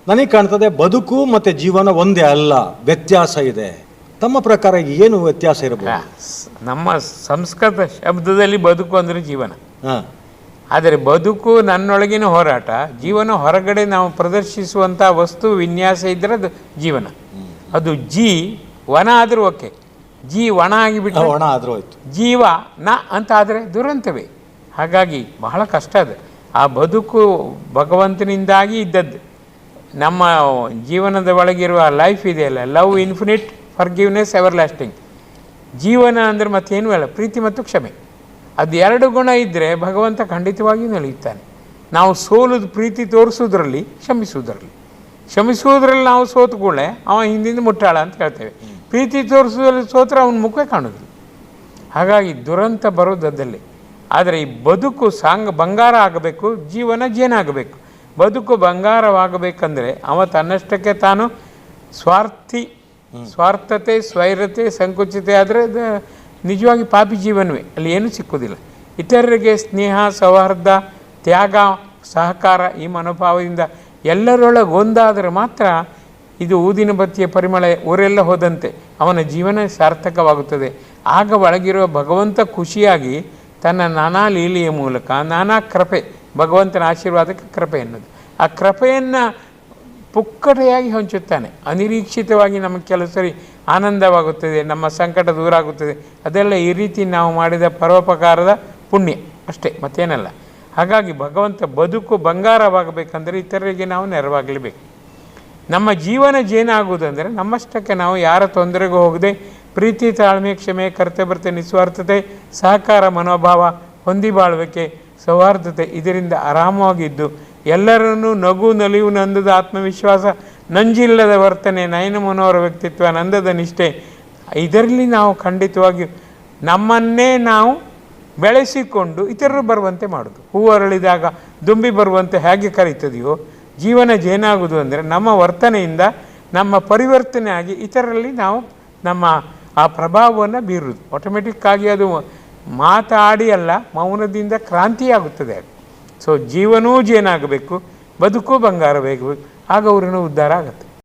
ನನಗೆ ಕಾಣ್ತದೆ ಬದುಕು ಮತ್ತು ಜೀವನ ಒಂದೇ ಅಲ್ಲ, ವ್ಯತ್ಯಾಸ ಇದೆ. ತಮ್ಮ ಪ್ರಕಾರ ಏನು ವ್ಯತ್ಯಾಸ ಇರಬಹುದು? ನಮ್ಮ ಸಂಸ್ಕೃತ ಶಬ್ದದಲ್ಲಿ ಬದುಕು ಅಂದರೆ ಜೀವನ. ಹಾಂ. ಆದರೆ ಬದುಕು ನನ್ನೊಳಗಿನ ಹೋರಾಟ, ಜೀವನ ಹೊರಗಡೆ ನಾವು ಪ್ರದರ್ಶಿಸುವಂಥ ವಸ್ತು ವಿನ್ಯಾಸ ಇದ್ದರೆ ಅದು ಜೀವನ. ಅದು ವನ ಆದರೂ ಓಕೆ, ಒಣ ಆಗಿಬಿಟ್ಟು ಒಣ ಆದರೂ ಆಯಿತು, ಜೀವ ನ ಅಂತ ಆದರೆ ದುರಂತವೇ. ಹಾಗಾಗಿ ಬಹಳ ಕಷ್ಟ ಅದು. ಆ ಬದುಕು ಭಗವಂತನಿಂದಾಗಿ ಇದ್ದದ್ದು. ನಮ್ಮ ಜೀವನದ ಒಳಗಿರುವ ಲೈಫ್ ಇದೆಯಲ್ಲ, love infinite, forgiveness, ever lasting. ಜೀವನ ಅಂದರೆ ಮತ್ತೇನು ಅಲ್ಲ, ಪ್ರೀತಿ ಮತ್ತು ಕ್ಷಮೆ. ಅದು ಎರಡು ಗುಣ ಇದ್ದರೆ ಭಗವಂತ ಖಂಡಿತವಾಗಿಯೂ ನಡೆಯುತ್ತಾನೆ. ನಾವು ಸೋಲುದು ಪ್ರೀತಿ ತೋರಿಸೋದ್ರಲ್ಲಿ, ಕ್ಷಮಿಸುವುದರಲ್ಲಿ ನಾವು ಸೋತುಕೊಳ್ಳೆ ಅವ ಹಿಂದಿಂದ ಮುಟ್ಟಾಳ ಅಂತ ಹೇಳ್ತೇವೆ. ಪ್ರೀತಿ ತೋರಿಸೋದ್ರಲ್ಲಿ ಸೋತ್ರೆ ಅವನ ಮುಖ ಕಾಣೋದಿಲ್ಲ. ಹಾಗಾಗಿ ದುರಂತ ಬರೋದಲ್ಲೇ. ಆದರೆ ಈ ಬದುಕು ಬಂಗಾರ ಆಗಬೇಕು, ಜೀವನ ಜೇನಾಗಬೇಕು. ಬದುಕು ಬಂಗಾರವಾಗಬೇಕಂದ್ರೆ ಅವ ತನ್ನಷ್ಟಕ್ಕೆ ತಾನು ಸ್ವಾರ್ಥತೆ, ಸ್ವೈರತೆ, ಸಂಕುಚಿತೆ ಆದರೆ ಅದು ನಿಜವಾಗಿ ಪಾಪಿ ಜೀವನವೇ. ಅಲ್ಲಿ ಏನೂ ಸಿಕ್ಕುವುದಿಲ್ಲ. ಇತರರಿಗೆ ಸ್ನೇಹ, ಸೌಹಾರ್ದ, ತ್ಯಾಗ, ಸಹಕಾರ ಈ ಮನೋಭಾವದಿಂದ ಎಲ್ಲರೊಳಗೆ ಒಂದಾದರೆ ಮಾತ್ರ ಇದು ಊದಿನ ಬತ್ತಿಯ ಪರಿಮಳ ಊರೆಲ್ಲ ಹೋದಂತೆ ಅವನ ಜೀವನ ಸಾರ್ಥಕವಾಗುತ್ತದೆ. ಆಗ ಒಳಗಿರುವ ಭಗವಂತ ಖುಷಿಯಾಗಿ ತನ್ನ ನಾನಾ ಲೀಲೆಯ ಮೂಲಕ ನಾನಾ ಕೃಪೆ, ಭಗವಂತನ ಆಶೀರ್ವಾದಕ್ಕೆ ಕೃಪೆ ಅನ್ನೋದು, ಆ ಕೃಪೆಯನ್ನು ಪುಕ್ಕಟೆಯಾಗಿ ಹಂಚುತ್ತಾನೆ. ಅನಿರೀಕ್ಷಿತವಾಗಿ ನಮಗೆ ಕೆಲವು ಸರಿ ಆನಂದವಾಗುತ್ತದೆ, ನಮ್ಮ ಸಂಕಟ ದೂರ ಆಗುತ್ತದೆ. ಅದೆಲ್ಲ ಈ ರೀತಿ ನಾವು ಮಾಡಿದ ಪರೋಪಕಾರದ ಪುಣ್ಯ ಅಷ್ಟೇ, ಮತ್ತೇನಲ್ಲ. ಹಾಗಾಗಿ ಭಗವಂತ ಬದುಕು ಬಂಗಾರವಾಗಬೇಕಂದ್ರೆ ಇತರರಿಗೆ ನಾವು ನೆರವಾಗಲೇಬೇಕು. ನಮ್ಮ ಜೀವನ ಜೇನಾಗುವುದಂದರೆ ನಮ್ಮಷ್ಟಕ್ಕೆ ನಾವು ಯಾರ ತೊಂದರೆಗೂ ಹೋಗದೆ ಪ್ರೀತಿ, ತಾಳ್ಮೆ, ಕ್ಷಮೆ, ಕರ್ತವ್ಯತೆ, ನಿಸ್ವಾರ್ಥತೆ, ಸಹಕಾರ ಮನೋಭಾವ ಹೊಂದಿ ಬಾಳುವಿಕೆ, ಸೌಹಾರ್ದತೆ ಇದರಿಂದ ಆರಾಮವಾಗಿದ್ದು ಎಲ್ಲರನ್ನೂ ನಗು, ನಲಿವು, ನಂದದ ಆತ್ಮವಿಶ್ವಾಸ, ನಂಜಿಲ್ಲದ ವರ್ತನೆ, ನಯನ ಮನೋಹರ ವ್ಯಕ್ತಿತ್ವ, ನಂದದ ನಿಷ್ಠೆ ಇದರಲ್ಲಿ ನಾವು ಖಂಡಿತವಾಗಿಯೂ ನಮ್ಮನ್ನೇ ನಾವು ಬೆಳೆಸಿಕೊಂಡು ಇತರರು ಬರುವಂತೆ ಮಾಡೋದು. ಹೂವು ಅರಳಿದಾಗ ದುಂಬಿ ಬರುವಂತೆ ಹೇಗೆ ಕರೀತದೆಯೋ ಜೀವನ ಜೇನಾಗುವುದು ಅಂದರೆ ನಮ್ಮ ವರ್ತನೆಯಿಂದ ನಮ್ಮ ಪರಿವರ್ತನೆ ಆಗಿ ಇತರರಲ್ಲಿ ನಾವು ನಮ್ಮ ಆ ಪ್ರಭಾವವನ್ನು ಬೀರುವುದು. ಆಟೋಮೆಟಿಕ್ಕಾಗಿ ಅದು ಮಾತಾಡಿ ಅಲ್ಲ, ಮೌನದಿಂದ ಕ್ರಾಂತಿಯಾಗುತ್ತದೆ. ಸೊ ಜೀವನವೂ ಜೇನಾಗಬೇಕು, ಬದುಕು ಬಂಗಾರವಾಗಬೇಕು, ಆಗ ಅವ್ರನ್ನ ಉದ್ಧಾರ ಆಗುತ್ತೆ.